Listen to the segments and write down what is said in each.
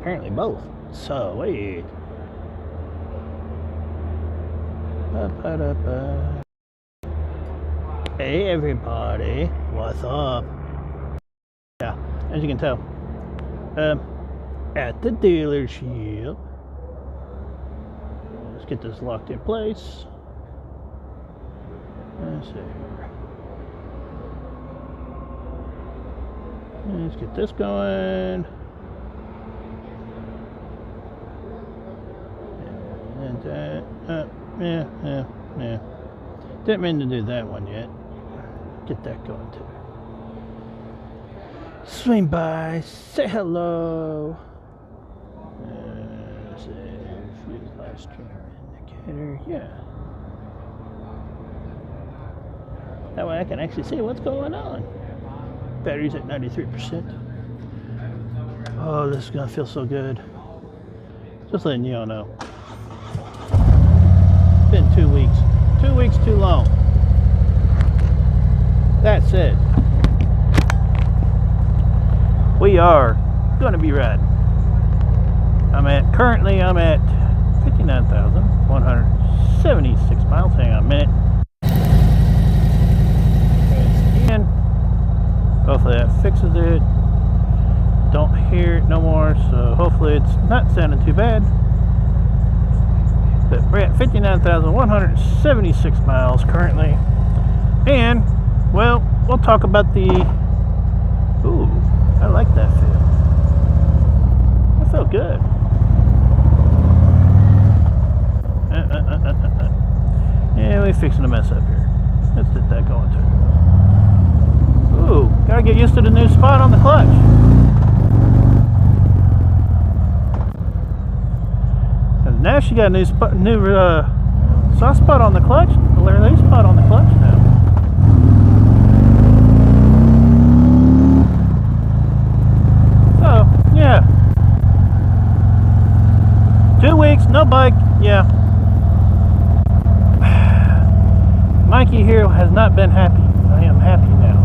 apparently both. So, wait. Hey everybody, what's up? Yeah, as you can tell, at the dealership. Let's get this locked in place. Let's see here. Let's get this going. And that, yeah. Didn't mean to do that one yet. Get that going too. Swing by, say hello. Let's see, fuse light stream indicator, yeah. That way I can actually see what's going on. Battery's at 93%. Oh, this is gonna feel so good. Just letting you all know. It's been 2 weeks. 2 weeks too long. That said, we are gonna be riding. Currently I'm at 59,176 miles. Hang on a minute. And hopefully that fixes it. Don't hear it no more, so hopefully it's not sounding too bad. But we're at 59,176 miles currently. And, well, we'll talk about the... Ooh, I like that feel. That felt good. Yeah, we're fixing a mess up here. Let's get that going too. Ooh, gotta get used to the new spot on the clutch. And now she got a new soft spot on the clutch, a release spot on the clutch now. So, yeah. 2 weeks, no bike, yeah. Mikey here has not been happy. I am happy now.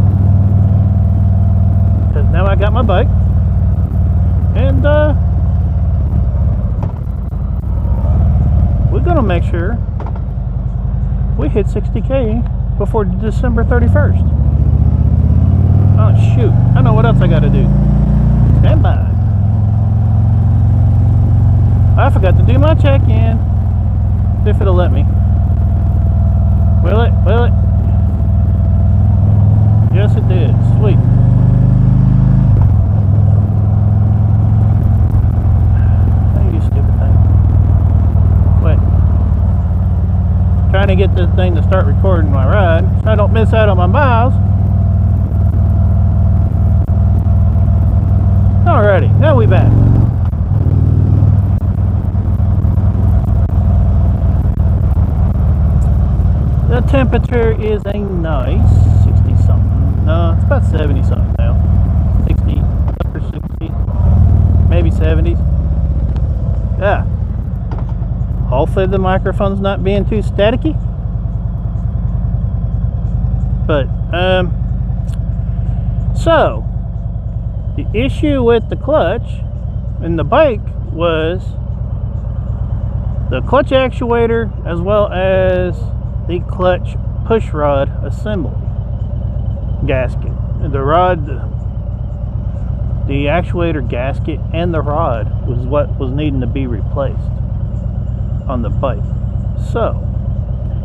Because now I got my bike. And we're going to make sure we hit 60K before December 31st. Oh shoot, I know what else I got to do. Stand by. I forgot to do my check-in. If it'll let me. Will it? Will it? Yes, it did. Sweet. Hey, you stupid thing. Wait. Trying to get this thing to start recording my ride so I don't miss out on my miles. Alrighty, now we back. The temperature is a nice 60 something. No, it's about 70 something now. 60, upper 60, maybe 70s. Yeah. Hopefully the microphone's not being too staticky. But, so, the issue with the clutch and the bike was the clutch actuator as well as the clutch push rod assembly gasket. The rod, the actuator gasket and the rod was what was needing to be replaced on the bike. So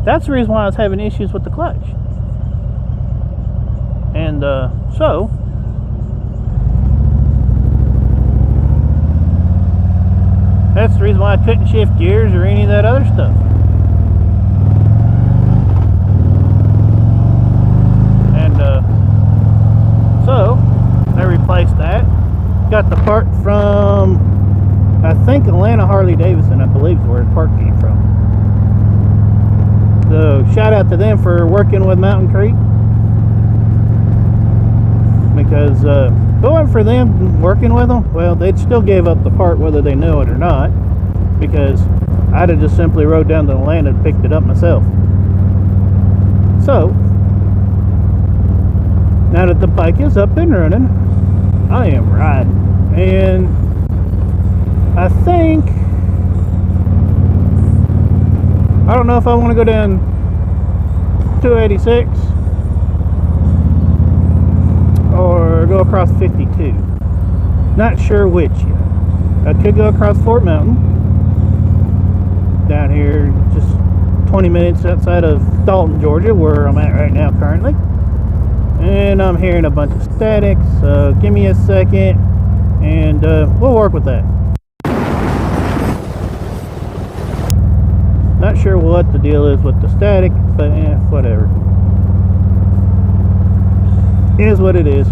that's the reason why I was having issues with the clutch. And so that's the reason why I couldn't shift gears or any of that other stuff. So I replaced that. Got the part from, I think, Atlanta Harley Davidson, I believe is where the part came from. So shout out to them for working with Mountain Creek. Because going for them, working with them, well, they'd still gave up the part whether they knew it or not. Because I'd have just simply rode down to Atlanta and picked it up myself. So now that the bike is up and running, I am riding. And I think, I don't know if I want to go down 286 or go across 52. Not sure which yet. I could go across Fort Mountain down here, just 20 minutes outside of Dalton, Georgia, where I'm at right now currently. And I'm hearing a bunch of static, so give me a second and we'll work with that. Not sure what the deal is with the static, but whatever. It is what it is.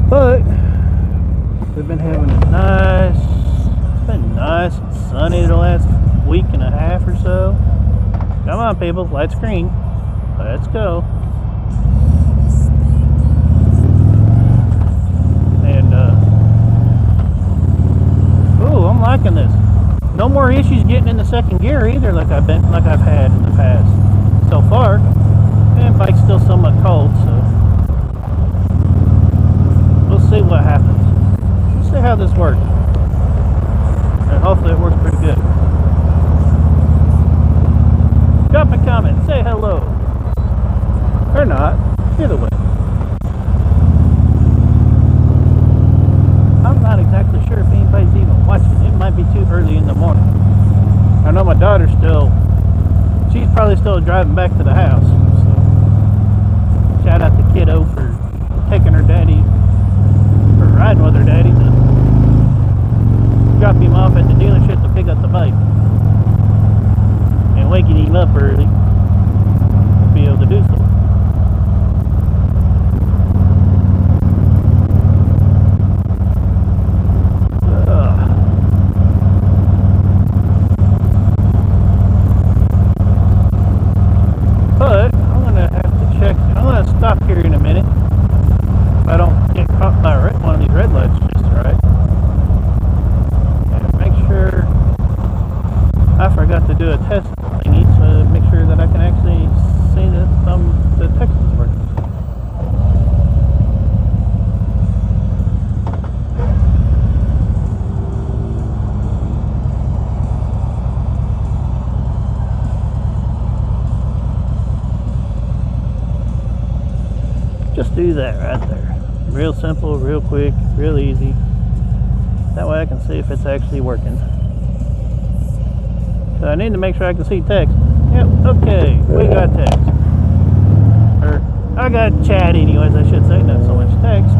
But we've been having it's been nice and sunny the last week and a half or so. Come on, people, light screen. Let's go. And ooh, I'm liking this. No more issues getting in the second gear either, like I've had in the past so far. And bike's still somewhat cold, so we'll see what happens. We'll see how this works. And hopefully it works pretty good. Drop a comment, say hello. Or not, either way. I'm not exactly sure if anybody's even watching. It might be too early in the morning. I know my daughter's she's probably still driving back to the house. So shout out to kiddo for taking her daddy, or riding with her daddy to drop him off at the dealership to pick up the bike. And waking him up early to be able to do so. But I'm gonna have to check. I'm gonna stop here in a minute if I don't get caught by one of these red lights just right. And make sure I forgot to do a test thingy to make sure that I can actually see that the text is working. Just do that right there. Real simple, real quick, real easy. That way I can see if it's actually working. So I need to make sure I can see text. Yep, okay, we got text. Or, I got chat anyways, I should say, not so much text.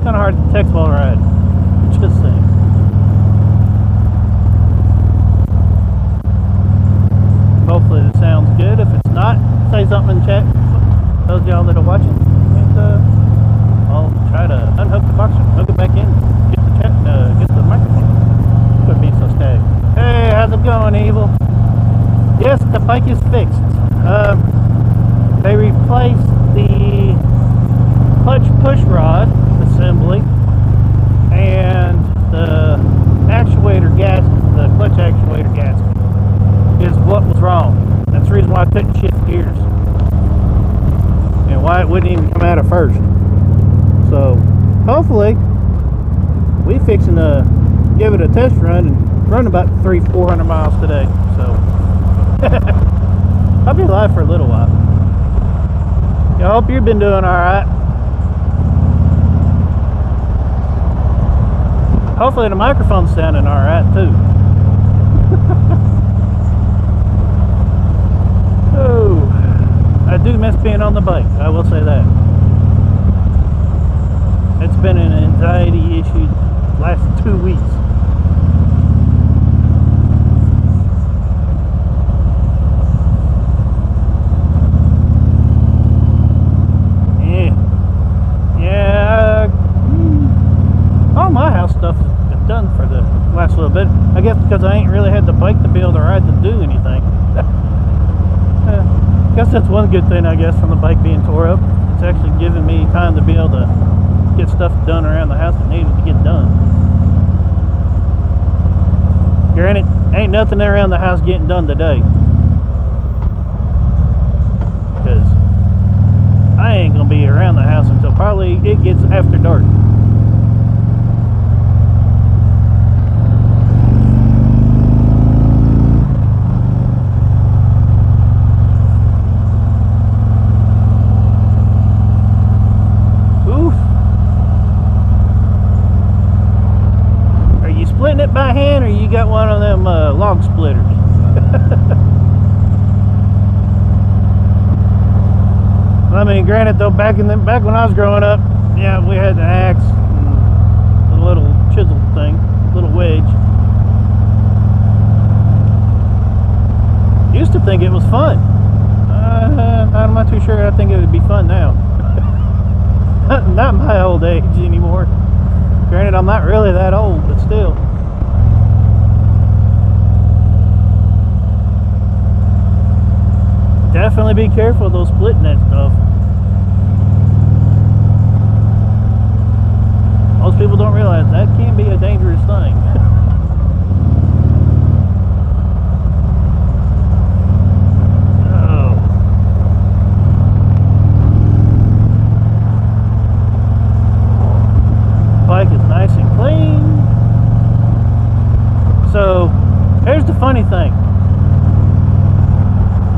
Kind of hard to text while riding. Just saying. Hopefully it sounds good. If it's not, say something in chat. Those of y'all that are watching. And I'll try to unhook the boxer, hook it back in, get the chat, get the microphone. Quit being so static. Hey, how's it going, Evil? Yes, the bike is fixed. They replaced the clutch push rod assembly and the actuator gasket, the clutch actuator gasket is what was wrong. That's the reason why I couldn't shift gears and why it wouldn't even come out at first. So hopefully we fixing to give it a test run and run about 300-400 miles today. So I'll be live for a little while. I hope you've been doing alright. Hopefully the microphone's sounding alright too. Oh, I do miss being on the bike, I will say that. It's been an anxiety issue the last 2 weeks. All my house stuff has been done for the last little bit. I guess because I ain't really had the bike to be able to ride to do anything. I guess that's one good thing, I guess, from the bike being tore up. It's actually giving me time to be able to get stuff done around the house that needed to get done. Ain't nothing around the house getting done today. Because I ain't going to be around the house until probably it gets after dark. Splitting it by hand, or you got one of them log splitters? I mean, granted though, back when I was growing up, yeah, we had the axe and the little chisel thing, little wedge. Used to think it was fun. I'm not too sure. I think it would be fun now. Not my old age anymore. Granted, I'm not really that old, but still. Definitely be careful though splitting that stuff. Most people don't realize that can be a dangerous thing. Bike is nice and clean. So here's the funny thing.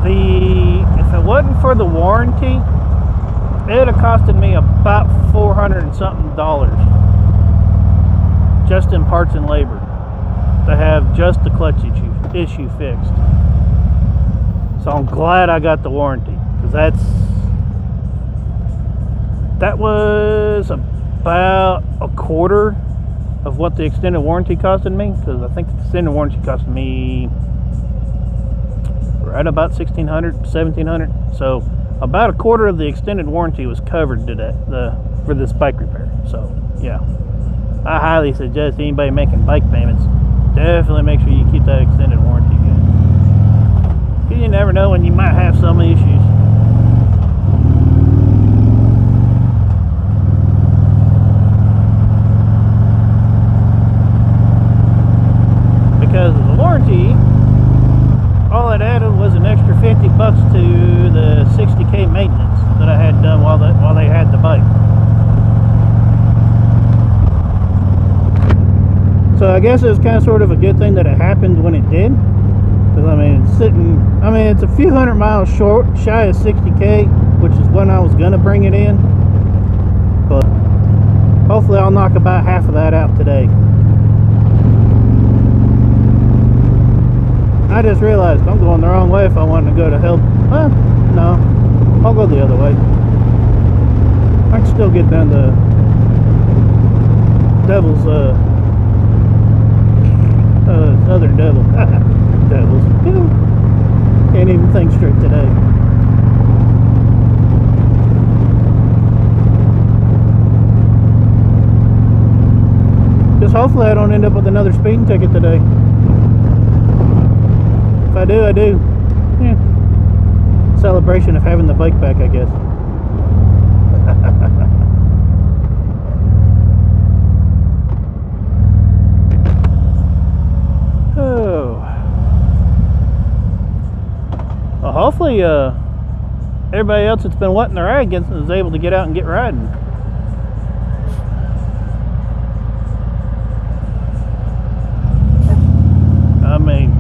If it wasn't for the warranty, it would have costed me about $400 and something just in parts and labor to have just the clutch issue fixed. So I'm glad I got the warranty, because that was about a quarter of what the extended warranty costed me, because I think the extended warranty cost me right about $1,600, $1,700. So about a quarter of the extended warranty was covered today for this bike repair. So yeah, I highly suggest anybody making bike payments, definitely make sure you keep that extended warranty good, because you never know when you might have some issues. Because of the warranty, all it added was an extra $50 to the 60K maintenance that I had done while they had the bike. So I guess it was kind of sort of a good thing that it happened when it did, because I mean it's a few hundred miles shy of 60K, which is when I was gonna bring it in, but hopefully I'll knock about half of that out today. I just realized I'm going the wrong way if I want to go to help. Well, no, I'll go the other way. I can still get down to Devil's, Southern Devil. Devils. Can't even think straight today. Just hopefully I don't end up with another speeding ticket today. If I do, I do. Yeah. Celebration of having the bike back, I guess. Oh. Well, hopefully, everybody else that's been wanting to ride is able to get out and get riding. I mean,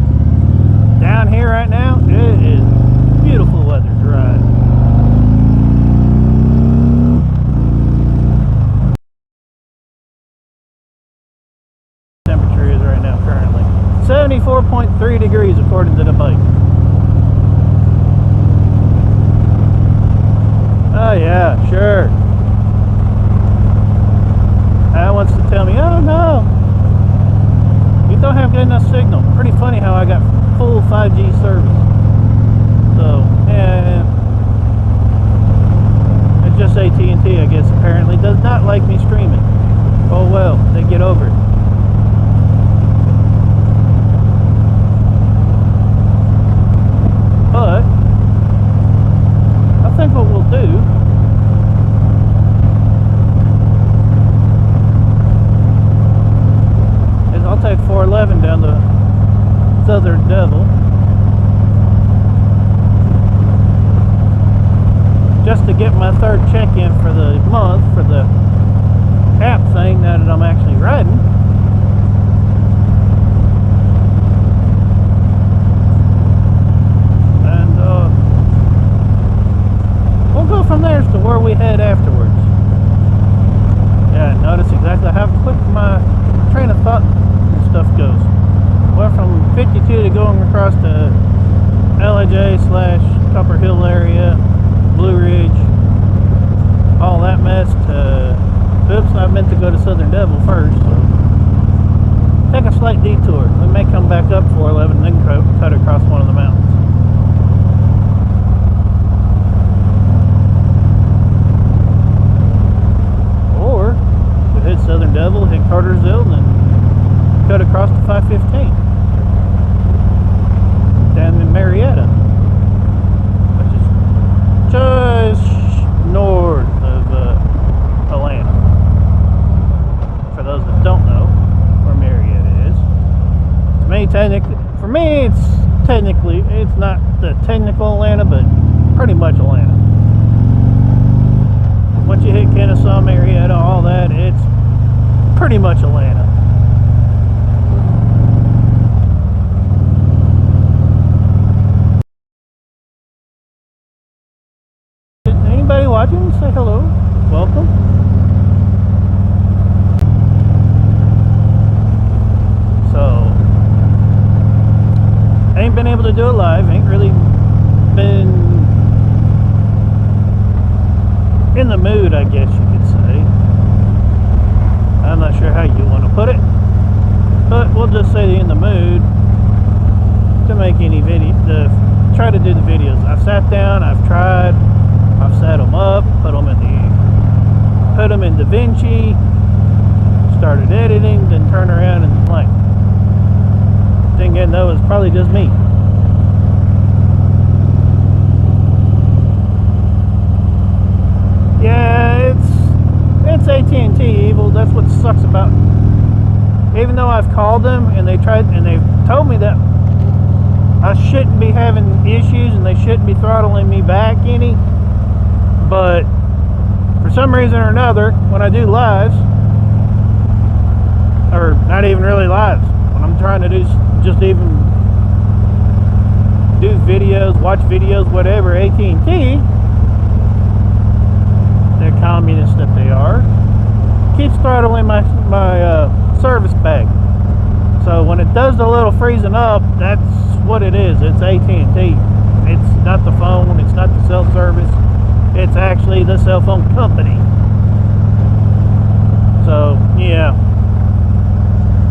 down here right now, it is beautiful weather to ride. Temperature is right now currently 74.3 degrees according to the bike. Oh yeah, sure. That wants to tell me, oh no, you don't have good enough signal. Pretty funny how I got full 5G service. So, yeah, it's just AT&T, I guess, apparently does not like me streaming. Oh well, they get over it. But I think what we'll do is I'll take 411 down to first. So take a slight detour. We may come back up 411 and then cut across one of the mountains. Or we hit Southern Devil, hit Cartersville, and then cut across to 515 down in Marietta, which is just north of Atlanta. For those that don't know where Marietta is, for me, it's not the technical Atlanta, but pretty much Atlanta. Once you hit Kennesaw, Marietta, all that, it's pretty much Atlanta. Anybody watching, say hello. Welcome. So, I ain't been able to do it live. Ain't really been in the mood, I guess you could say. I'm not sure how you want to put it, but we'll just say in the mood to make any video, to try to do the videos. I've sat down, I've tried, I've set them up, put them in DaVinci, started editing, then turn around and blank. Thinking though it's probably just me. Yeah, it's AT&T evil. That's what sucks about it. Even though I've called them and they've told me that I shouldn't be having issues and they shouldn't be throttling me back any, but for some reason or another, when I do lives, or not even really lives, when I'm trying to do just even do videos, watch videos, whatever, AT&T, the communists that they are, keeps throttling my service back. So when it does the little freezing up, that's what it is. It's AT&T. It's not the phone. It's not the cell service. It's actually the cell phone company. So yeah,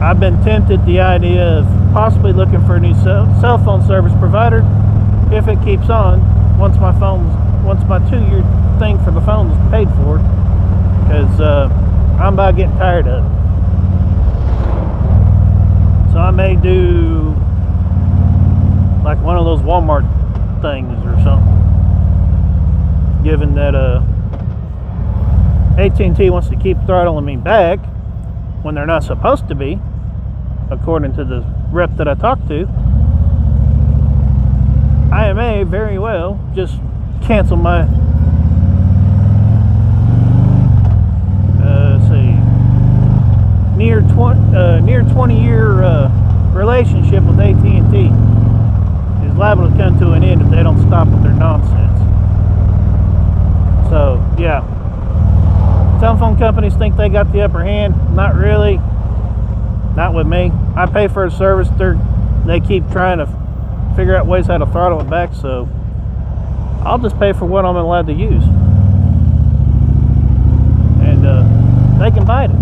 I've been tempted the idea of possibly looking for a new cell phone service provider if it keeps on once my 2-year thing for the phone is paid for, because I'm about getting tired of it. So I may do like one of those Walmart things or something, given that AT&T wants to keep throttling me back when they're not supposed to be, according to the rep that I talked to. I may very well just cancel my near 20-year relationship with AT&T is liable to come to an end if they don't stop with their nonsense. So yeah, telephone companies think they got the upper hand. Not really. Not with me. I pay for a service. They keep trying to figure out ways how to throttle it back, so I'll just pay for what I'm allowed to use, and they can bite it.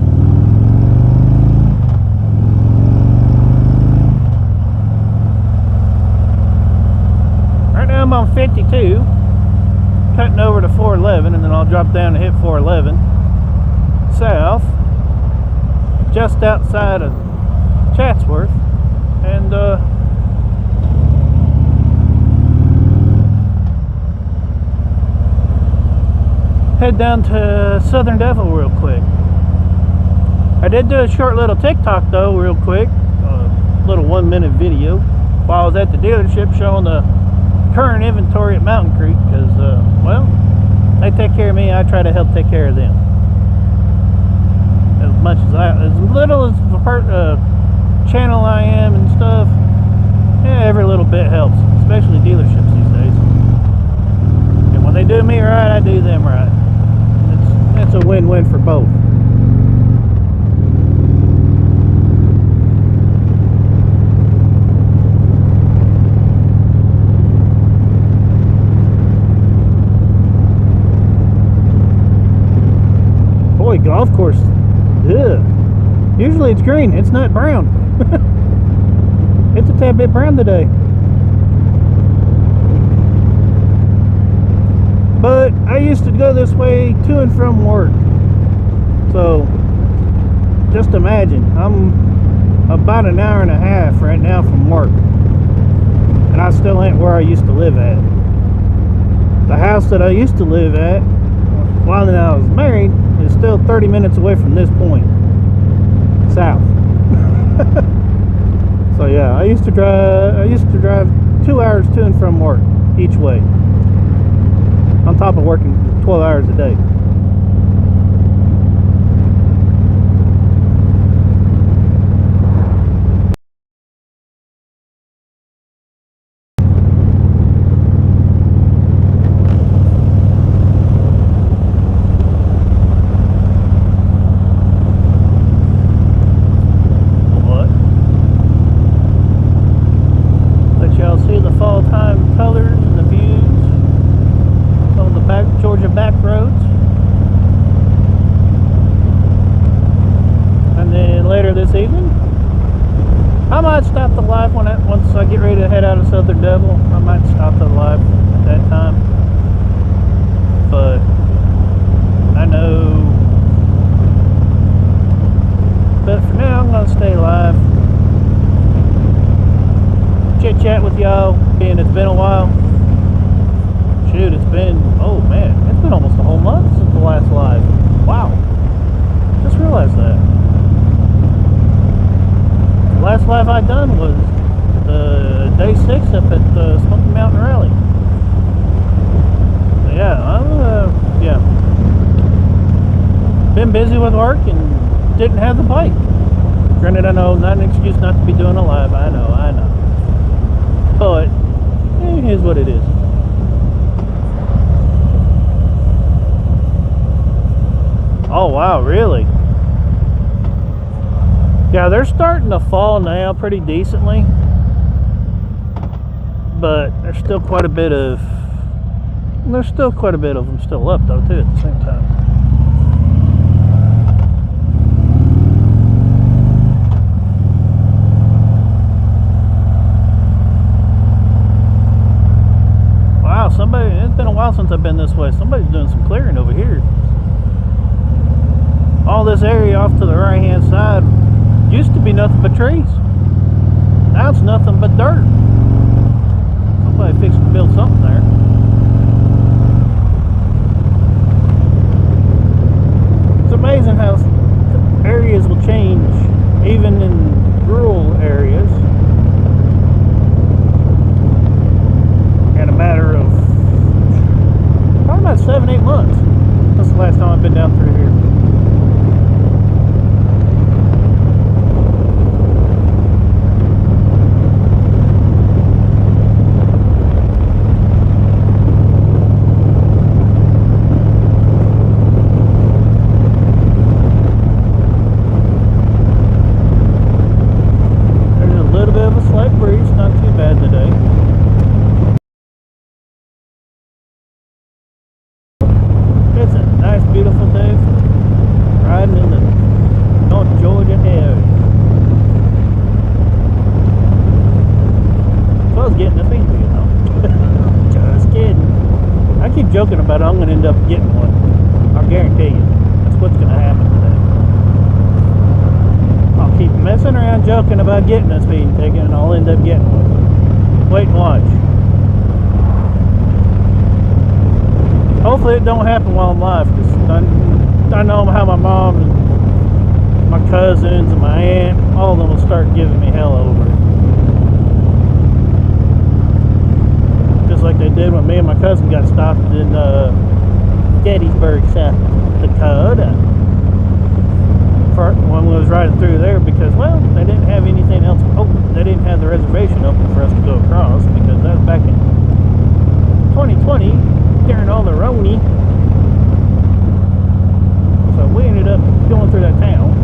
Right now I'm on 52, cutting over to 411, and then I'll drop down and hit 411 south, just outside of Chatsworth, and head down to Southern Devil real quick. I did do a short little TikTok though, real quick, a little 1-minute video while I was at the dealership showing the current inventory at Mountain Creek, because well, they take care of me, I try to help take care of them as much as little as the channel I am and stuff. Yeah, every little bit helps, especially dealerships these days. And when they do me right, I do them right. It's a win-win for both. Boy, golf course, ugh. Usually it's green, it's not brown. It's a tad bit brown today. But I used to go this way to and from work. So just imagine, I'm about an hour and a half right now from work. And I still ain't where I used to live at. The house that I used to live at while I was married is still 30 minutes away from this point. South. So yeah, I used to drive 2 hours to and from work each way, on top of working 12 hours a day. This evening, I might stop the live once I get ready to head out of Southern Devil. I might stop the live at that time, but I know. But for now, I'm gonna stay live, chit chat with y'all. Being it's been a while. Shoot, it's been it's been almost a whole month since the last live. Wow, just realized that. Last live I done was day 6 up at the Smoky Mountain Rally. So yeah, been busy with work and didn't have the bike. Granted, I know not an excuse not to be doing a live. I know, but it is what it is. Oh wow, really? Yeah, they're starting to fall now pretty decently, but there's still quite a bit of them still up though too at the same time. Wow, it's been a while since I've been this way. Somebody's doing some clearing over here. All this area off to the right hand side used to be nothing but trees. Now it's nothing but dirt. Somebody fixed to build something there. It's amazing how areas will change, even in rural areas, in a matter of probably about 7-8 months. That's the last time I've been down through here. Joking about it, I'm going to end up getting one. I guarantee you. That's what's going to happen today. I'll keep messing around joking about getting a speeding ticket and I'll end up getting one. Wait and watch. Hopefully it don't happen while I'm live, because I know how my mom and my cousins and my aunt, all of them will start giving me hell over it. Like they did when me and my cousin got stopped in Gettysburg, South Dakota, when we was riding through there, because well, they didn't have anything else open. They didn't have the reservation open for us to go across, because that was back in 2020 during all the Roni. So we ended up going through that town.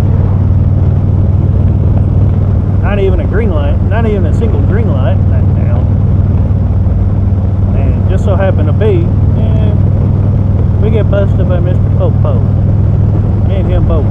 Not even a green light, not even a single green light in that town. Just so happened to be, we get busted by Mr. Popo. Me and him both.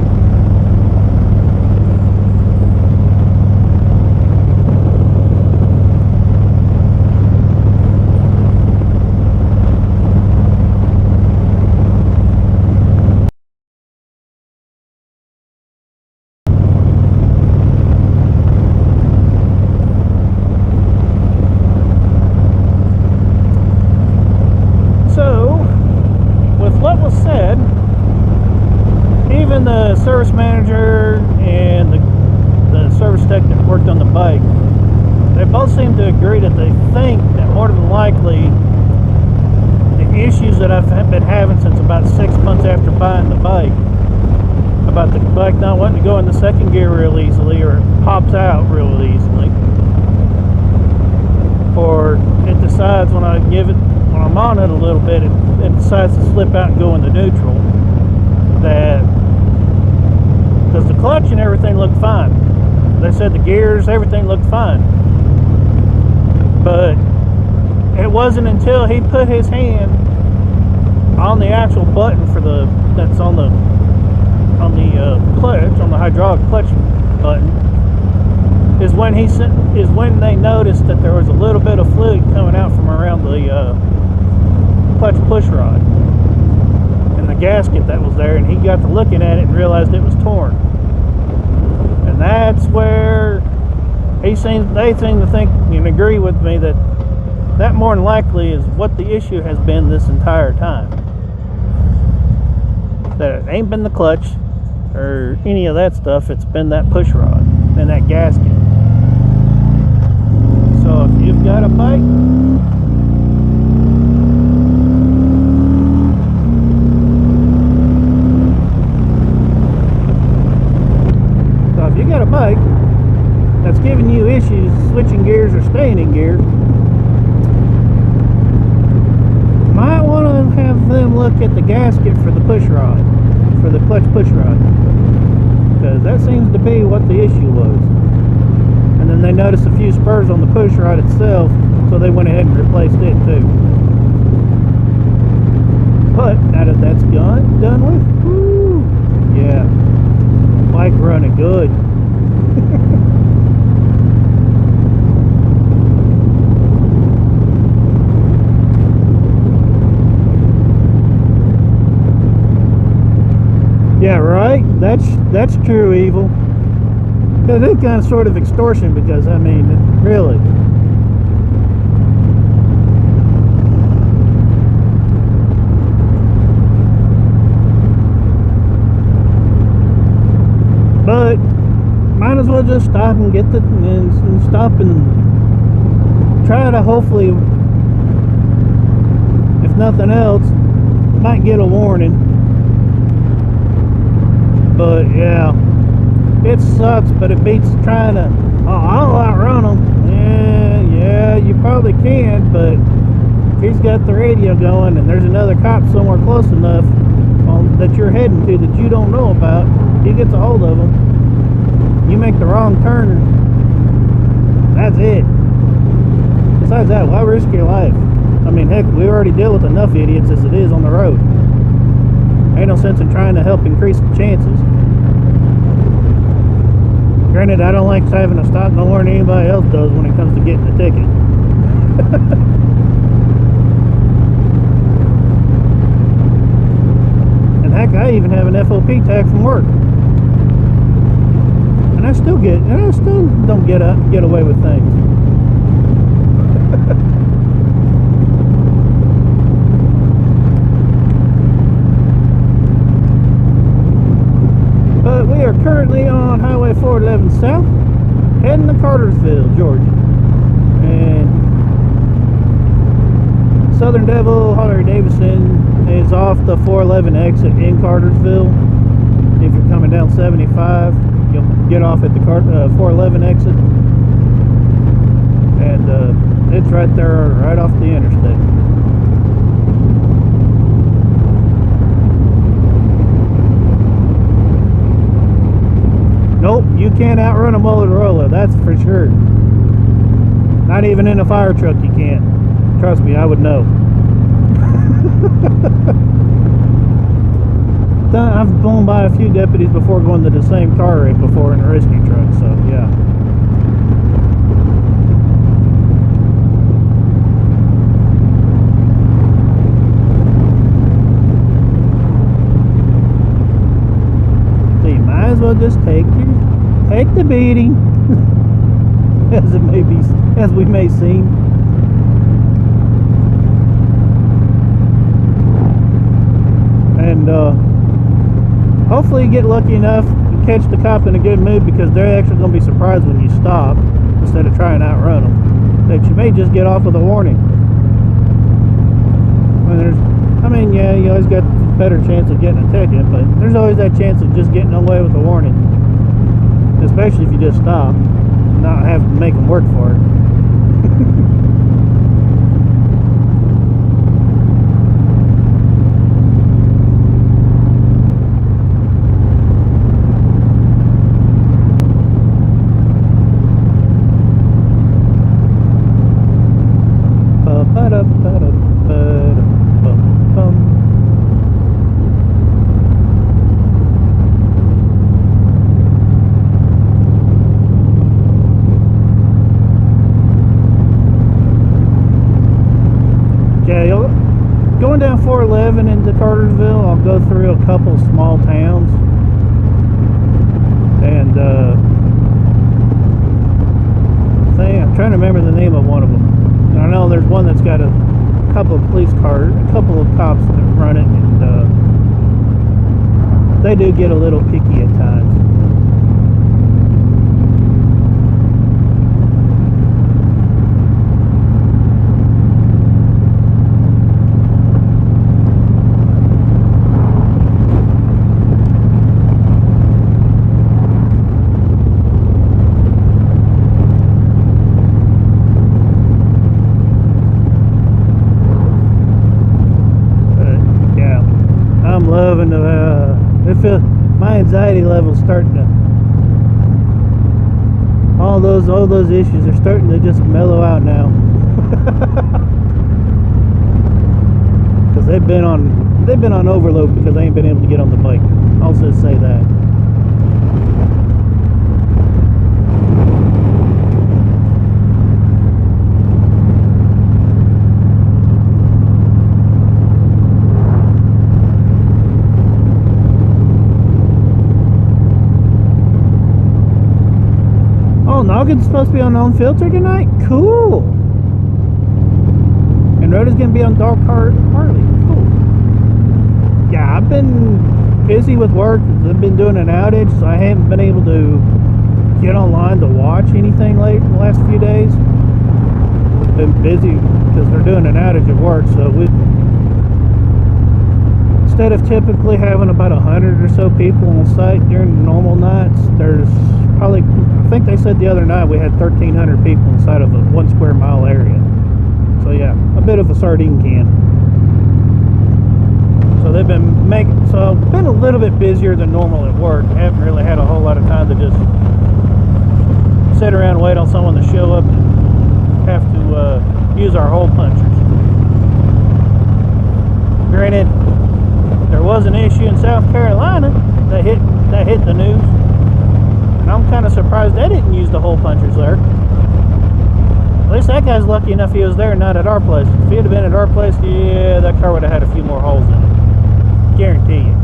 likely the issues that I've been having since about 6 months after buying the bike, about the bike not wanting to go in the second gear real easily, or it pops out real easily, or it decides when I'm on it a little bit, it decides to slip out and go into neutral. That because the clutch and everything looked fine. They said the gears, everything looked fine. But it wasn't until he put his hand on the actual button that's on the clutch, on the hydraulic clutch button, is when they noticed that there was a little bit of fluid coming out from around the clutch push rod and the gasket that was there, and he got to looking at it and realized it was torn. And that's where they seem to think and agree with me that more than likely is what the issue has been this entire time. That it ain't been the clutch or any of that stuff, it's been that push rod and that gasket. So if you've got a bike, that's giving you issues switching gears or staying in gear, might want to have them look at the gasket for the push rod, for the clutch push rod, because that seems to be what the issue was. And then they noticed a few spurs on the push rod itself, so they went ahead and replaced it too. But now that that's done with, whoo, yeah, bike running good. Yeah, right? That's true evil. It is kind of sort of extortion, because, I mean, really. But might as well just stop and get and stop and try to, hopefully, if nothing else, might get a warning. But yeah, it sucks, but it beats trying to, I'll outrun them. Yeah, you probably can, but if he's got the radio going and there's another cop somewhere close enough that you're heading to that you don't know about, he gets a hold of them, you make the wrong turn, that's it. Besides that, why risk your life? I mean, heck, we already deal with enough idiots as it is on the road. Ain't no sense in trying to help increase the chances. Granted, I don't like having to stop no more than anybody else does when it comes to getting a ticket. And heck, I even have an FOP tag from work, and I still don't get away with things. But we are currently on Highway 411 South, heading to Cartersville, Georgia. And Southern Devil Harley-Davidson is off the 411 exit in Cartersville. If you're coming down 75, you'll get off at the 411 exit. And it's right there, right off the interstate. Nope, you can't outrun a Motorola, that's for sure. Not even in a fire truck you can't. Trust me, I would know. I've blown by a few deputies before going to the same car wreck before in a rescue truck, so yeah. So you might as well just take the beating, as we may seem. And hopefully you get lucky enough to catch the cop in a good mood, because they're actually going to be surprised when you stop instead of trying to outrun them, that you may just get off with a warning. I mean, yeah, you always got a better chance of getting a ticket, but there's always that chance of just getting away with a warning, especially if you just stop, not have to make them work for it. Going down 411 into Cartersville, I'll go through a couple small towns, and I'm trying to remember the name of one of them. And I know there's one that's got a couple of police cars, a couple of cops that run it, and they do get a little picky at times. Loving my anxiety level's starting to, all those issues are starting to just mellow out now. Because they've been on overload because I ain't been able to get on the bike. I'll just say that. Noggin's supposed to be on unfiltered tonight? Cool. And Rhoda's gonna be on dark Harley. Cool. Yeah, I've been busy with work. I've been doing an outage, so I haven't been able to get online to watch anything late in the last few days. Been busy because they're doing an outage at work, so instead of typically having about 100 or so people on site during the normal nights, there's probably, I think they said the other night we had 1,300 people inside of a 1 square mile area. So yeah, a bit of a sardine can. So they've been so I've been a little bit busier than normal at work. I haven't really had a whole lot of time to just sit around and wait on someone to show up and have to use our hole punchers. Granted, there was an issue in South Carolina that hit the news. And I'm kind of surprised they didn't use the hole punchers there. At least that guy's lucky enough he was there, not at our place. If he had been at our place, yeah, that car would have had a few more holes in it. Guarantee you.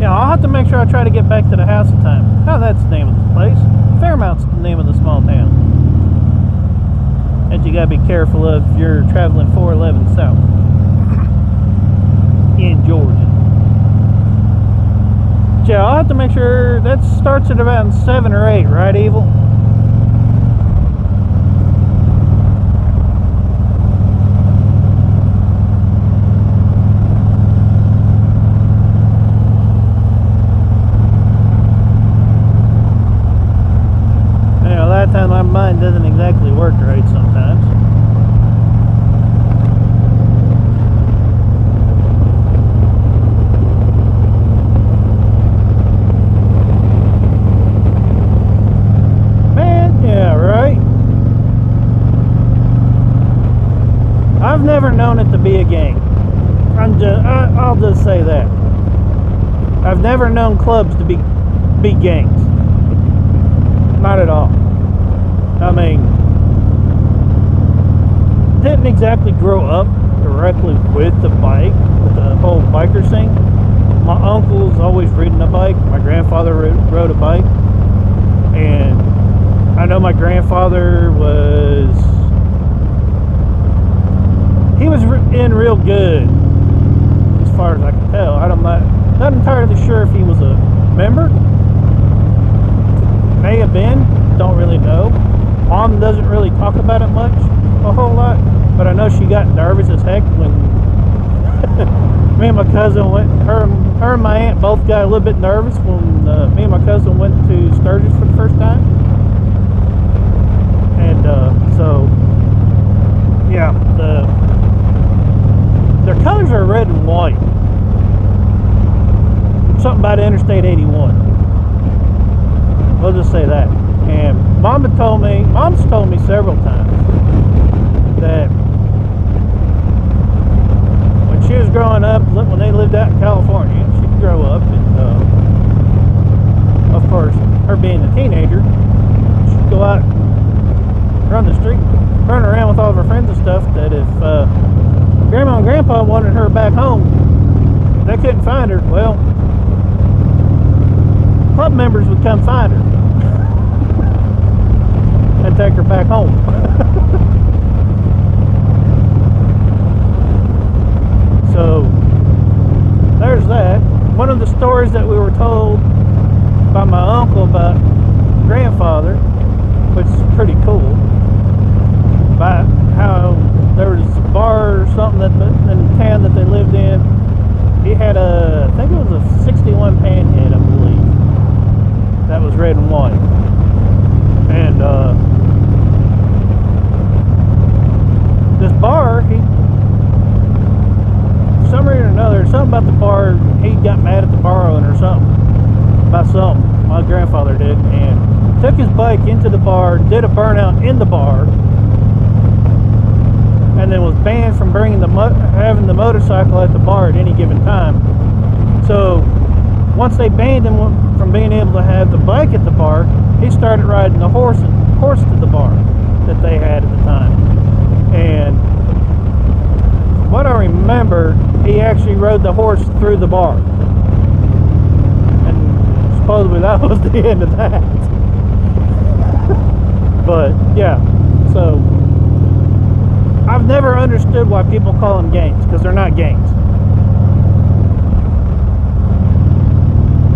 I'll have to make sure I try to get back to the house in time. Oh, that's the name of the place. Fairmount's the name of the small town. And you gotta be careful of if you're traveling 411 south in Georgia. Yeah, I'll have to make sure that starts at about 7 or 8, right, Evil? Sometimes my mind doesn't exactly work right sometimes. Man, yeah, right? I've never known it to be a gang. I'll just say that. I've never known clubs to be gangs. Not at all. I mean, didn't exactly grow up directly with the bike, with the whole biker thing. My uncle's always ridden a bike. My grandfather rode a bike. And I know my grandfather was he was in real good, as far as I can tell. I'm not entirely sure if he was a member. May have been, don't really know. Mom doesn't really talk about it much, a whole lot, but I know she got nervous as heck when me and my cousin went. Her and my aunt both got a little bit nervous when me and my cousin went to Sturgis for the first time. And so, yeah, their colors are red and white. Something about Interstate 81. We'll just say that. And Mom's told me several times that when she was growing up, when they lived out in California, she'd grow up, and of course, her being a teenager, she'd go out, run the street, run around with all of her friends and stuff, that if Grandma and Grandpa wanted her back home, they couldn't find her, well, club members would come find her and take her back home. So there's that. One of the stories that we were told by my uncle about grandfather, which is pretty cool, about how there was a bar or something in the town that they lived in. He had I think it was a 61 Panhead, I believe, that was red and white. And this bar, for some reason or another, something about the bar, he got mad at the bar owner or something, about something, my grandfather did, and took his bike into the bar, did a burnout in the bar, and then was banned from having the motorcycle at the bar at any given time. So once they banned him from being able to have the bike at the bar, he started riding the horse to the bar that they had at the time. And from what I remember, he actually rode the horse through the bar. And supposedly that was the end of that. But yeah, so I've never understood why people call them gangs, because they're not gangs.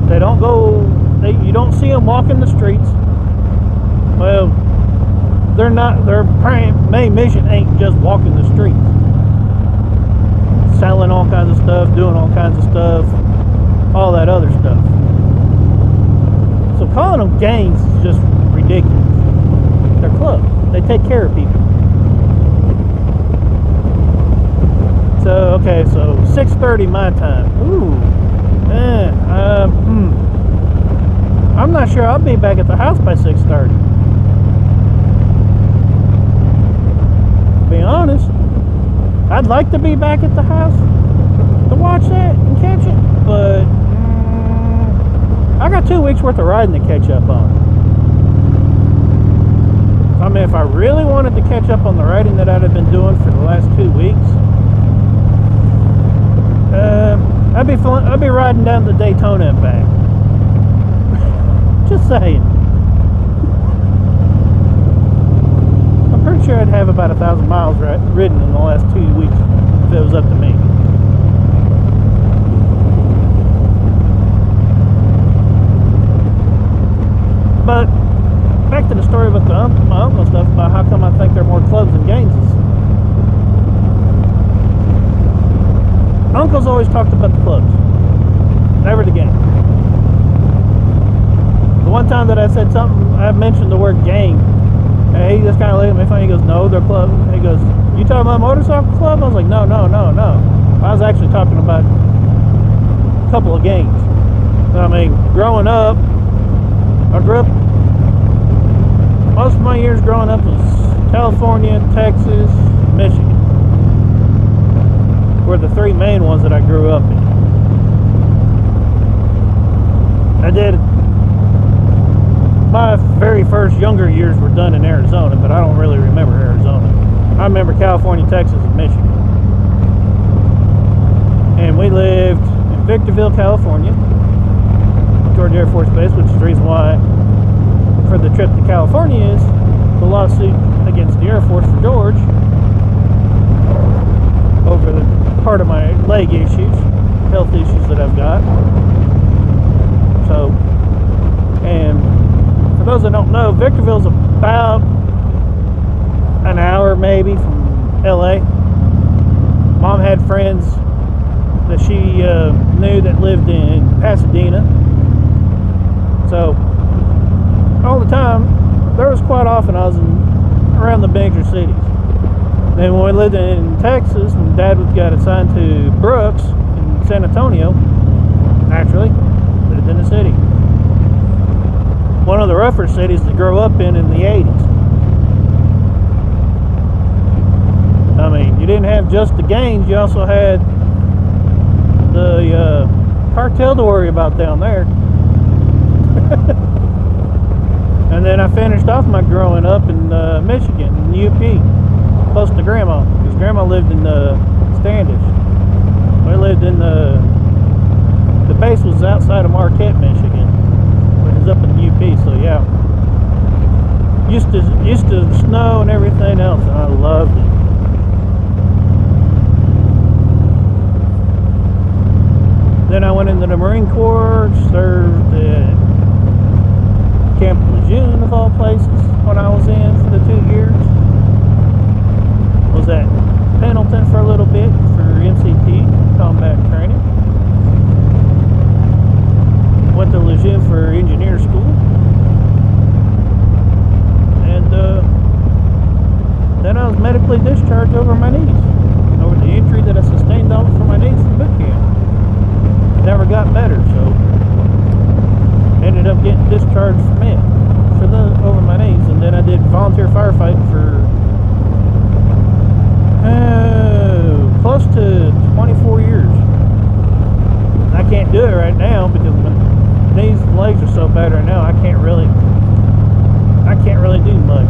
They don't go, you don't see them walking the streets. Well, their main mission ain't just walking the streets. Selling all kinds of stuff, doing all kinds of stuff, all that other stuff. So calling them gangs is just ridiculous. They're clubs. They take care of people. So, okay, so 6:30 my time. Ooh. I'm not sure I'll be back at the house by 6:30. To be honest, I'd like to be back at the house to watch that and catch it, but I got 2 weeks worth of riding to catch up on. I mean, if I really wanted to catch up on the riding that I've been doing for the last 2 weeks, I'd be riding down to Daytona and back. Just saying. I'm pretty sure I'd have about 1,000 miles ridden in the last 2 weeks if it was up to me. But back to the story about my uncle and stuff, about how come I think there are more clubs than gangs. Uncle's always talked about the clubs, never the gang. The one time that I said something, I mentioned the word gang, and he just kind of looked at me funny. He goes, "No, they're clubs." He goes, "You talking about motorcycle club?" I was like, No. I was actually talking about a couple of gangs. I mean, growing up, I grew up, most of my years growing up was California, Texas, Michigan. Were the 3 main ones that I grew up in. I did, my very first younger years were done in Arizona, but I don't really remember Arizona. I remember California, Texas, and Michigan. And we lived in Victorville, California, George Air Force Base, which is the reason why for the trip to California is the lawsuit against the Air Force for George. over the part of my leg issues, health issues that I've got. So, and for those that don't know, Victorville's about an hour maybe from LA. Mom had friends that she knew that lived in Pasadena. So all the time, there was quite often I was around the major cities. Then when we lived in Texas, when Dad got assigned to Brooks in San Antonio, naturally lived in the city. One of the rougher cities to grow up in the 80s. I mean, you didn't have just the gangs, you also had the cartel to worry about down there. And then I finished off my growing up in Michigan, in UP, close to Grandma, because Grandma lived in Standish. We lived in the base was outside of Marquette, Michigan, which is up in UP. So yeah, used to snow and everything else, and I loved it. Then I went into the Marine Corps, served at Camp Lejeune, of all places, when I was in for the 2 years. Was at Pendleton for a little bit for MCT, combat training. Went to Lejeune for engineer school. And then I was medically discharged over my knees, over the injury that I sustained from my knees from boot camp. Never got better, so ended up getting discharged from it over my knees. And then I did volunteer firefighting for close to 24 years. I can't do it right now because my knees and legs are so bad right now. I can't really do much,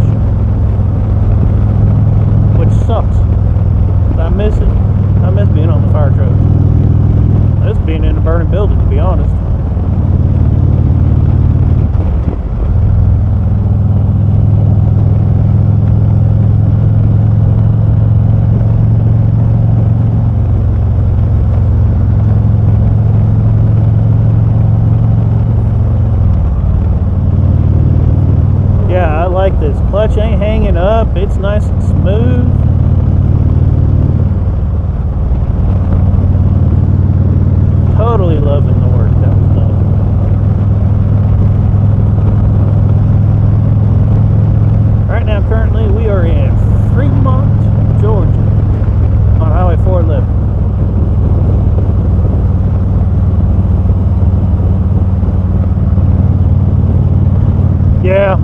which sucks. I miss it. I miss being on the fire truck. It's being in a burning building, to be honest. Yeah, I like this. Clutch ain't hanging up. It's nice and smooth. Totally loving the work that was done. Right now, currently, we are in Fremont, Georgia, on Highway 411. Yeah,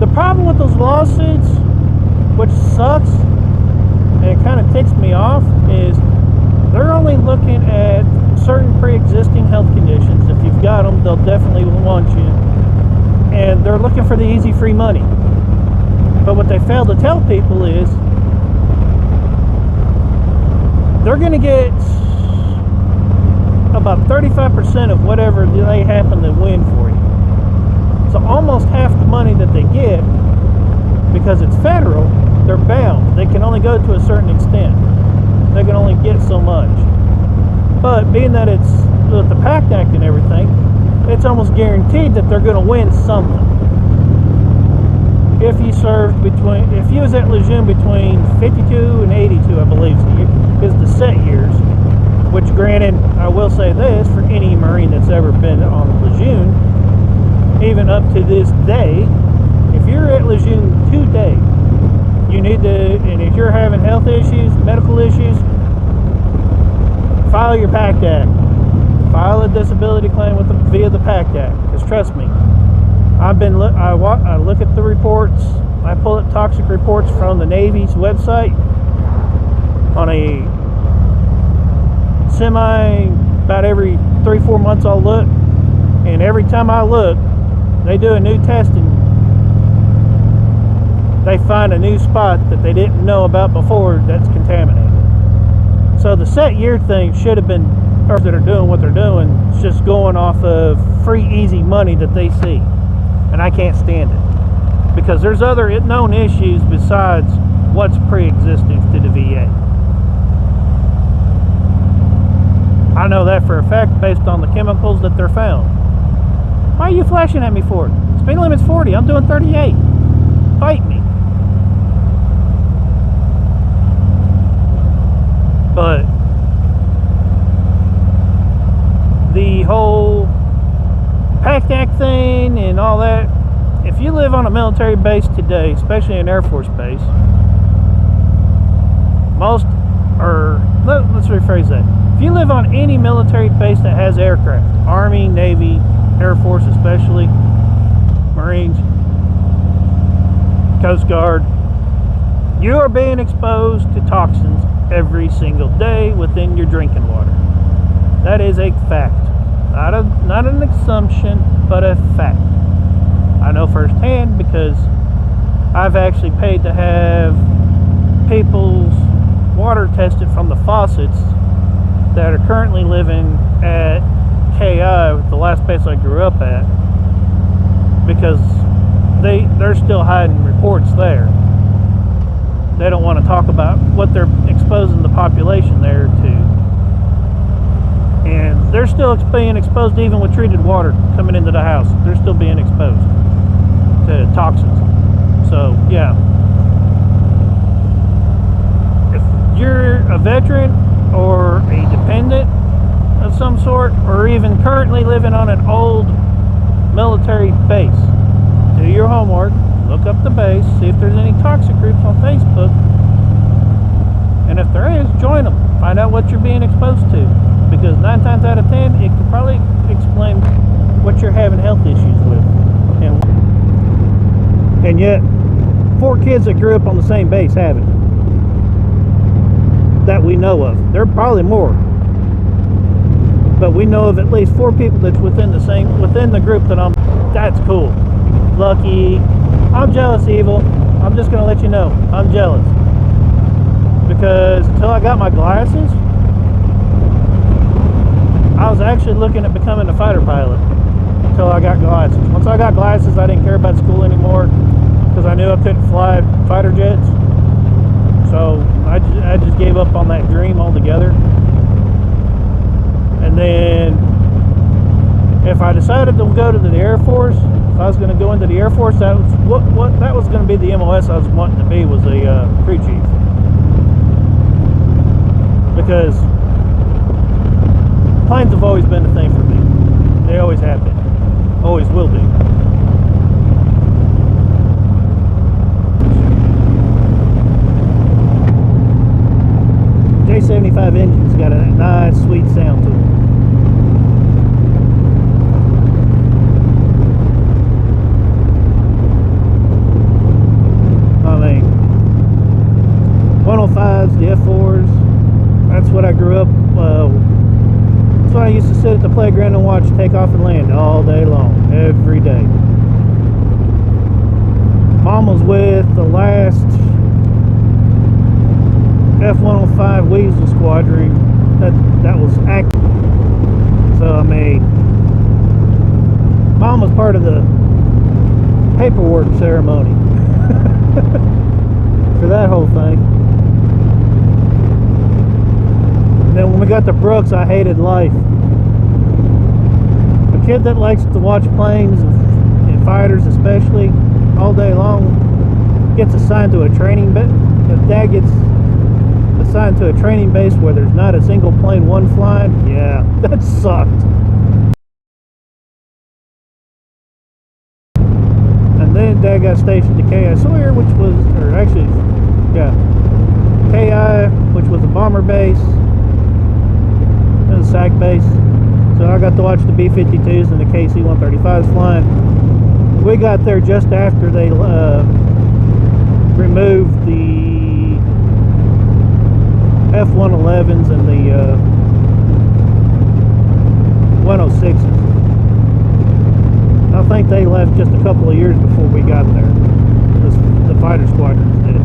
the problem with those lawsuits, which sucks, and it kind of ticks me off, is they're only looking at certain pre-existing health conditions. If you've got them, they'll definitely want you, and they're looking for the easy free money. But what they fail to tell people is they're going to get about 35% of whatever they happen to win for you. So almost half the money that they get, because it's federal, they're bound. They can only go to a certain extent. They can only get so much. But being that it's with the PACT Act and everything, it's almost guaranteed that they're going to win something. If you was at Lejeune between 52 and 82, I believe is the set years, which granted, I will say this, for any Marine that's ever been on Lejeune, even up to this day, if you're at Lejeune today, you need to, and if you're having health issues, medical issues, file your PACT Act. File a disability claim via the PACT Act. Because trust me, I look at the reports. I pull up toxic reports from the Navy's website on a about every 3-4 months I'll look, and every time I look, they do a new testing. They find a new spot that they didn't know about before that's contaminated. So the set year thing should have been, or that are doing what they're doing, it's just going off of free, easy money that they see. And I can't stand it. Because there's other known issues besides what's pre-existing to the VA. I know that for a fact based on the chemicals that they're found. Why are you flashing at me for it? Speed limit's 40. I'm doing 38. Fight me. But the whole PACT thing and all that, if you live on a military base today, especially an Air Force base, let's rephrase that. If you live on any military base that has aircraft, Army, Navy, Air Force especially, Marines, Coast Guard, you are being exposed to toxins every single day within your drinking water. That is a fact. Not an assumption, but a fact. I know firsthand because I've actually paid to have people's water tested from the faucets that are currently living at KI, the last place I grew up at, because they're still hiding reports there. They don't want to talk about what they're exposing the population there to. And they're still being exposed even with treated water coming into the house. They're still being exposed to toxins. So, yeah. If you're a veteran or a dependent of some sort, or even currently living on an old military base, do your homework, look up the base, see if there's any toxic groups on Facebook, and if there is, join them. Find out what you're being exposed to, because 9 times out of 10, it could probably explain what you're having health issues with. And yet, 4 kids that grew up on the same base have it, that we know of. There are probably more, but we know of at least 4 people that's within the group that that's cool. Lucky. I'm jealous, Evil. I'm just gonna let you know, I'm jealous. Because until I got my glasses, I was actually looking at becoming a fighter pilot until I got glasses. Once I got glasses, I didn't care about school anymore because I knew I couldn't fly fighter jets. So I just gave up on that dream altogether. And then if I decided to go to the Air Force, if I was going to go into the Air Force, that was going to be the MOS I was wanting to be, was a crew chief. Because planes have always been a thing for me. They always have been. Always will be. J75 engine's got a nice, sweet sound to it. I mean, 105s, the F4s, that's what I grew up. That's why I used to sit at the playground and watch takeoff and land all day long, every day. Mom was with the last F-105 Weasel Squadron that was active. So I mean, Mom was part of the paperwork ceremony for that whole thing. And then when we got to Brooks, I hated life. A kid that likes to watch planes and fighters especially all day long gets assigned to a training base. Dad gets assigned to a training base where there's not a single plane one flying. Yeah, that sucked. And then Dad got stationed to KI Sawyer, which was, or actually, yeah, KI, which was a bomber base. A SAC base, so I got to watch the B-52s and the KC-135s flying. We got there just after they removed the F-111s and the 106s. I think they left just a couple of years before we got there. The fighter squadrons did.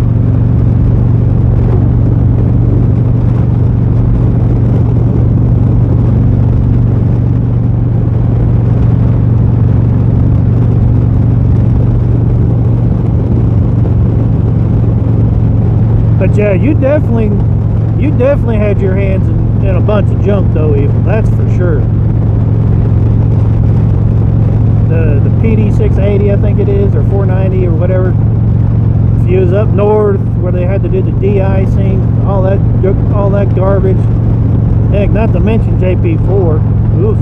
But yeah, you definitely had your hands And a bunch of junk though, even, that's for sure. The PD 680, I think it is, or 490 or whatever. If you was up north where they had to do the de-icing, all that garbage. Heck, not to mention JP4. Oof.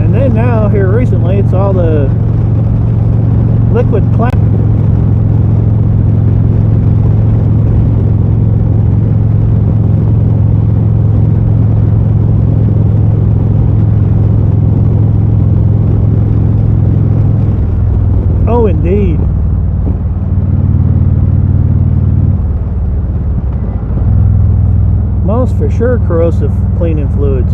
And then now here recently, it's all the liquid plastic. Oh, indeed. Most for sure corrosive cleaning fluids.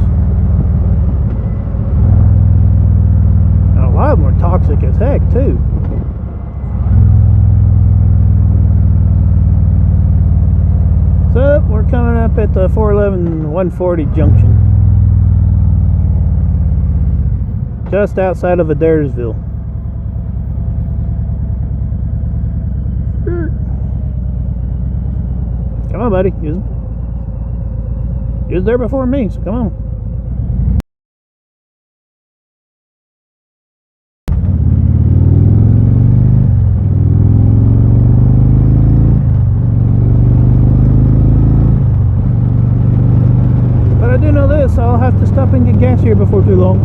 And a lot of them are toxic as heck too. So we're coming up at the 411-140 junction, just outside of Adairsville. Come on, buddy. You was there before me, so come on. But I do know this, I'll have to stop and get gas here before too long.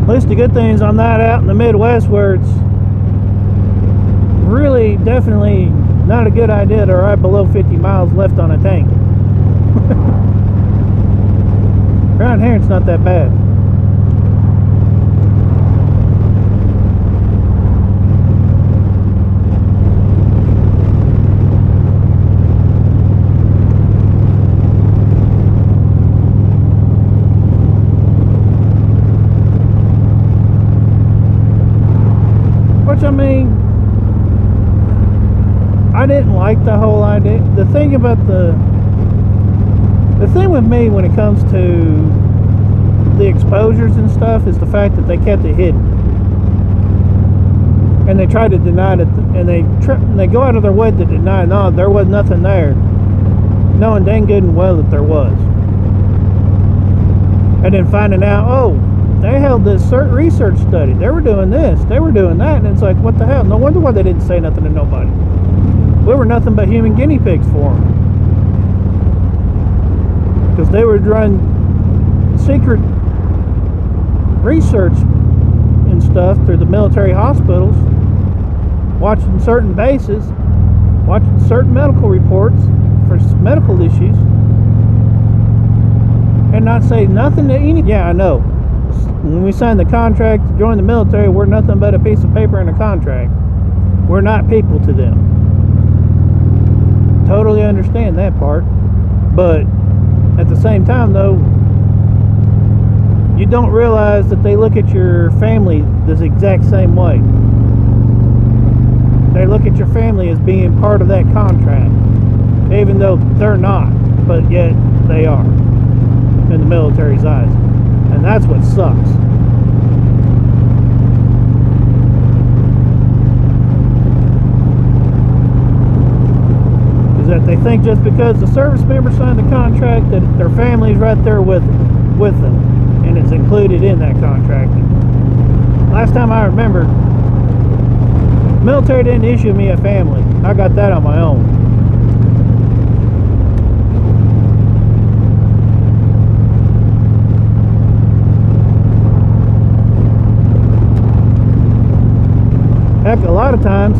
At least the good thing is I'm not out in the Midwest where it's really definitely not a good idea to ride below 50 miles left on a tank. Around here it's not that bad. Which, I mean, I didn't like the whole idea. The thing about the thing with me when it comes to the exposures and stuff is the fact that they kept it hidden, and they try to deny it, and they go out of their way to deny, no, there was nothing there, knowing dang good and well that there was, and then finding out, oh, they held this research study, they were doing this, they were doing that, and it's like, what the hell? No wonder why they didn't say nothing to nobody. We were nothing but human guinea pigs for them, because they would run secret research and stuff through the military hospitals, watching certain bases, watching certain medical reports for medical issues, and not say nothing to any. Yeah, I know. When we signed the contract to join the military, we're nothing but a piece of paper and a contract. We're not people to them. Totally understand that part, but at the same time though, you don't realize that they look at your family this exact same way. They look at your family as being part of that contract, even though they're not, but yet they are in the military's eyes, and that's what sucks. That they think just because the service member signed the contract that their family's right there with them, and it's included in that contract. Last time I remember, the military didn't issue me a family. I got that on my own. Heck, a lot of times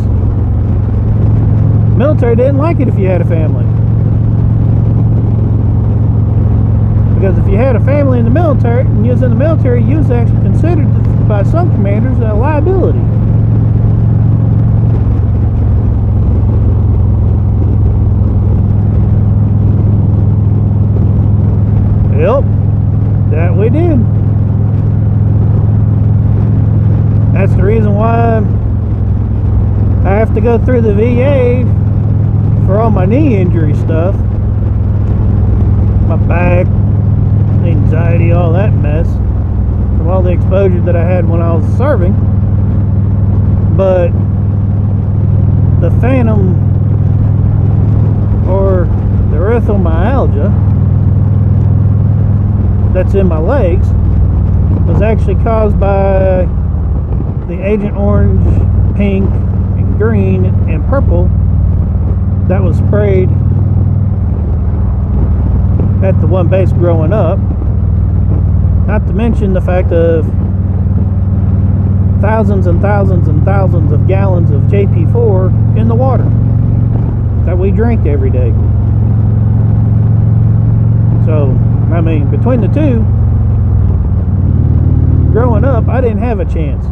military didn't like it if you had a family, because if you had a family in the military and you was in the military, you was actually considered by some commanders a liability. Yep, that we did. That's the reason why I have to go through the VA for all my knee injury stuff, my back, anxiety, all that mess from all the exposure that I had when I was serving. but the phantom or the erythromyalgia that's in my legs was actually caused by the Agent Orange, pink, and green, and purple that was sprayed at the one base growing up. Not to mention the fact of thousands and thousands and thousands of gallons of JP4 in the water that we drink every day. So, I mean, between the two, growing up, I didn't have a chance.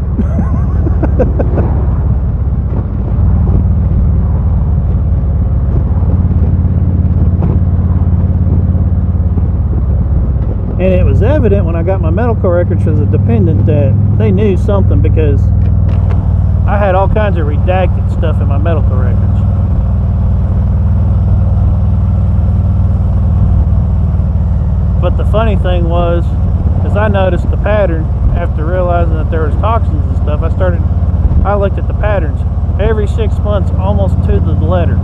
And it was evident when I got my medical records as a dependent that they knew something, because I had all kinds of redacted stuff in my medical records. But the funny thing was, is I noticed the pattern after realizing that there was toxins and stuff. I looked at the patterns. Every 6 months, almost to the letter,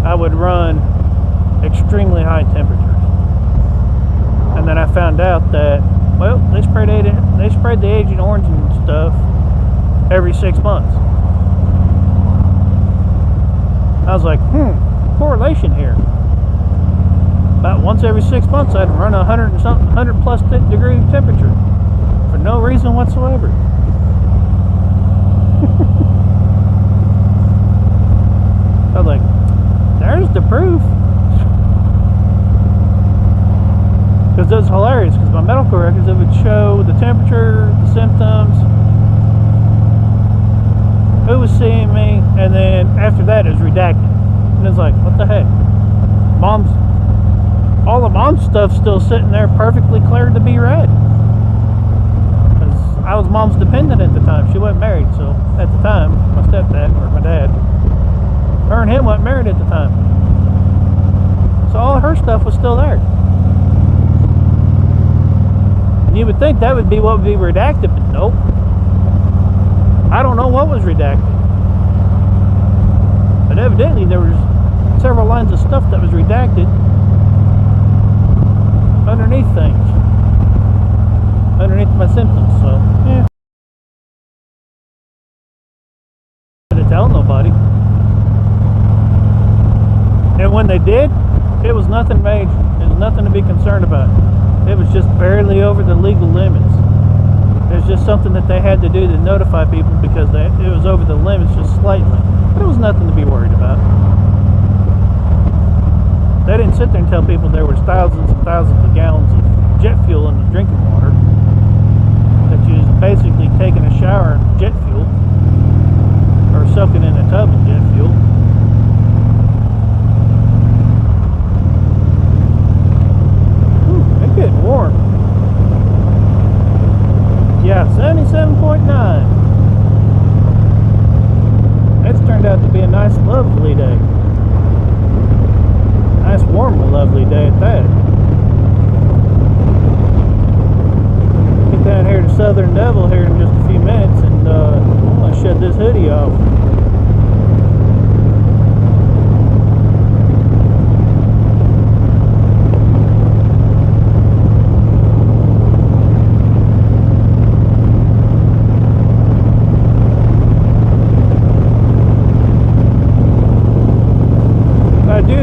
I would run extremely high temperatures. And then I found out that, well, they sprayed the Agent Orange and stuff every 6 months. I was like, correlation here. About once every 6 months, I'd run 100 plus degree temperature for no reason whatsoever. I was like, there's the proof. Because it was hilarious, because my medical records, it would show the temperature, the symptoms, who was seeing me, and then after that it was redacted. And it was like, what the heck? All the mom's stuff still sitting there perfectly cleared to be read. Because I was mom's dependent at the time. She wasn't married, so at the time, my stepdad, or my dad, her and him weren't married at the time. So all her stuff was still there. You would think that would be what would be redacted, but nope. I don't know what was redacted. But evidently there was several lines of stuff that was redacted underneath things. Underneath my symptoms, so yeah. I didn't tell nobody. And when they did, it was nothing major. It was nothing to be concerned about. It was just barely over the legal limits. There's just something that they had to do to notify people because it was over the limits just slightly. But it was nothing to be worried about. They didn't sit there and tell people there was thousands and thousands of gallons of jet fuel in the drinking water. That you was basically taking a shower in jet fuel. Or soaking in a tub of jet fuel. Getting warm. Yeah, 77.9. It's turned out to be a nice, lovely day. Nice, warm, lovely day at that. Get down here to Southern Devil here in just a few minutes, and I'm going to shut this hoodie off.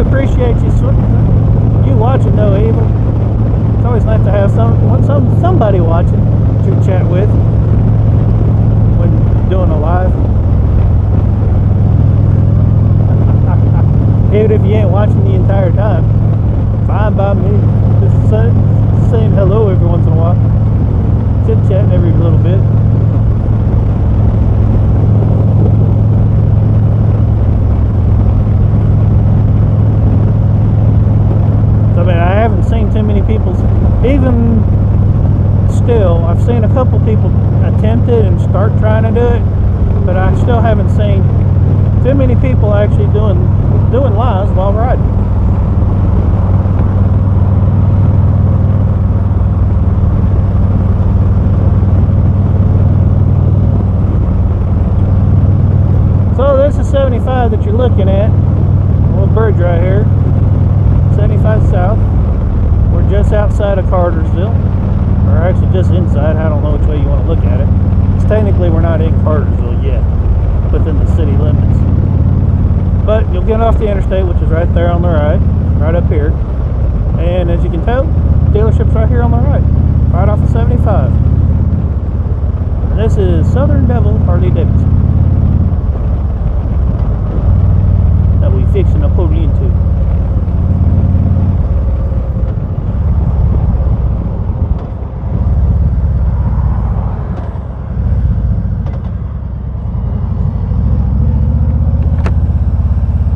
Appreciate you watching, though, Evil. It's always nice to have somebody watching to chat with when doing a live. Even if you ain't watching the entire time, fine by me. Just saying hello every once in a while. Chit-chatting every little bit. I haven't seen too many people, even still, I've seen a couple people attempt it and start trying to do it, but I still haven't seen too many people actually doing lives while riding. outside of Cartersville, or actually just inside. I don't know which way you want to look at it. Because technically we're not in Cartersville yet, within the city limits. But you'll get off the interstate, which is right there on the right up here. And as you can tell, the dealership's right here on the right off of 75. And this is Southern Devil Harley Davidson that we fixing to pull into.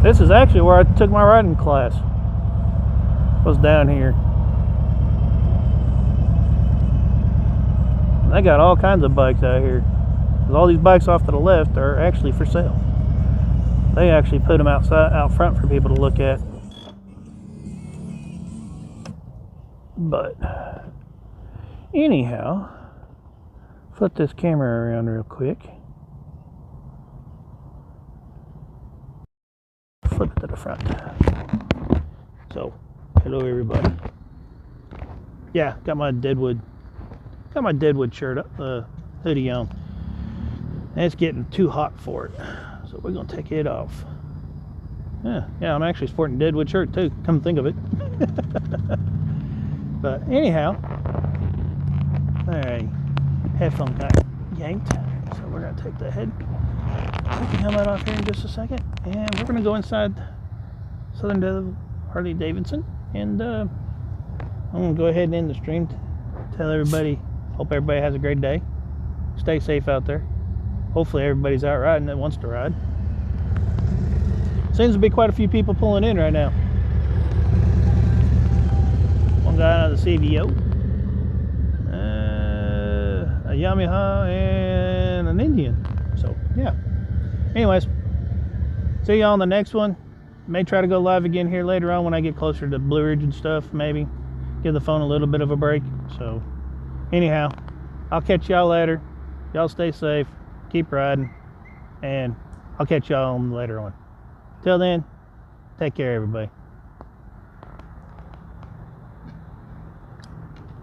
This is actually where I took my riding class. Was down here. They got all kinds of bikes out here. All these bikes off to the left are actually for sale. They actually put them out front for people to look at. But anyhow, flip this camera around real quick. Flip it to the front. So, hello everybody. Yeah, got my Deadwood shirt up, hoodie on. And it's getting too hot for it. So we're gonna take it off. Yeah, I'm actually sporting a Deadwood shirt too, come to think of it. But anyhow, alright, headphone got yanked. So we're gonna take the helmet off here in just a second. And we're gonna go inside Southern Devil Harley Davidson. And I'm gonna go ahead and end the stream. Tell everybody, hope everybody has a great day. Stay safe out there. Hopefully everybody's out riding that wants to ride. Seems to be quite a few people pulling in right now. One guy out of the CVO, a Yamaha, and an Indian. So yeah. Anyways, see y'all on the next one. May try to go live again here later on when I get closer to Blue Ridge and stuff. Maybe give the phone a little bit of a break. So anyhow, I'll catch y'all later. Y'all stay safe, keep riding, and I'll catch y'all later on. Till then, take care everybody.